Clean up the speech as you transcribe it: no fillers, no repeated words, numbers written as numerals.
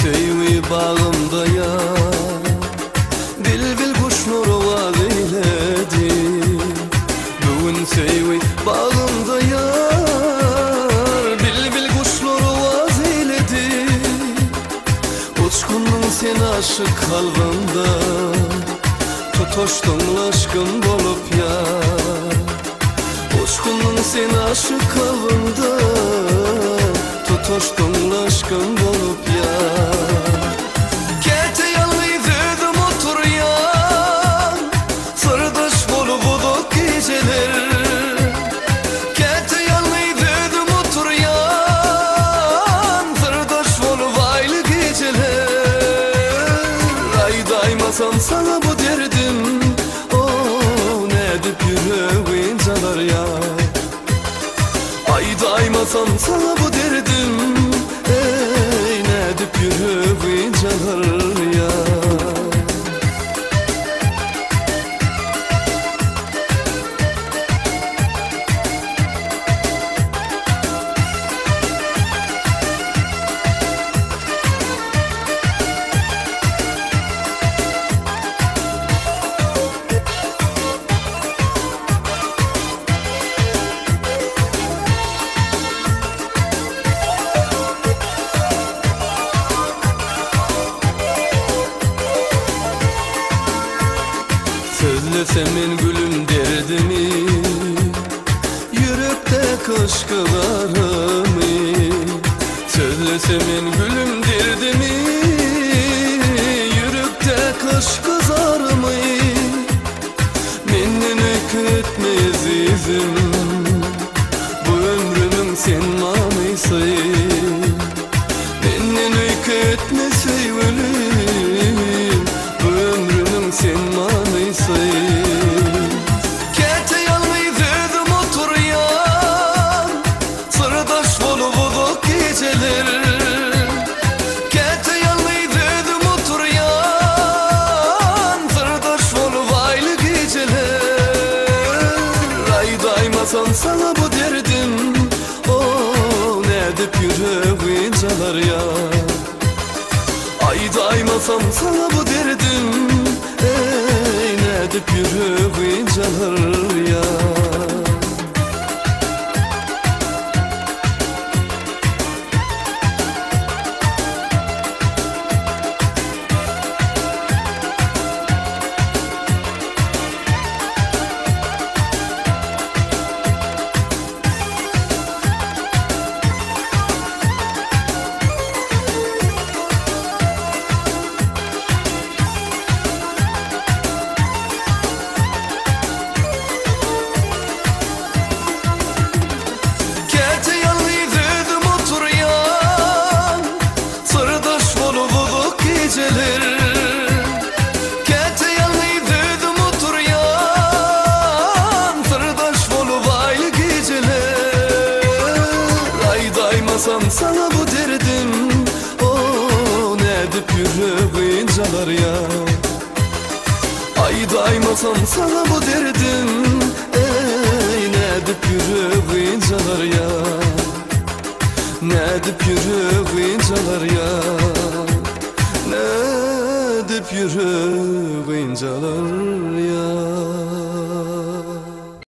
Sevgi bağımda ya Dilbil kuşlar ovaz eyledi Bugün sevgi bağımda ya Bilbil kuşlar ovaz eyledi Uçkunun sen aşık kalbında Totoştun aşkın bolup ya Uçkunun sen aşık kalbında Totoştun aşkın bolup ya Kete yalnızdım otur ya Sırdaş bolup uduk geceler Kete yalnızdım otur ya Sırdaş bolup aylı geceler Ay daymasam sana bu derdim Oh ne dip yüreğin calar ya Ay daymasam sana bu derdim Ey ne dip yüreğin calar ya Sözlesemin gülüm derdimi Yürekte kışkılarımı Sözlesemin gülüm derdimi Yürekte kışkılarımı Menden ökütmez izim Bu ömrümün sen mamıysa Menden ökütmez sevgilim Bu ömrümün sen mamıysa Kete yalnızdım otur ya Sırdaş bolup uduk geceler Kete yalnızdım otur ya Sırdaş bolup aylı geceler Ay daymasam sana bu derdim Oh ne dip yüreğin calar ya Ay daymasam sana bu derdim Ey ne dip yüreğin calar ya Kete yalnızdım otur ya Sırdaş bolup aylı geceler Ay daymasam sana bu derdim Oh ne dip yüreğin calar ya Ay daymasam sana bu derdim Ey ne dip yüreğin calar ya Ne dip yüreğin calar ya Ne dip yüreğin calar ya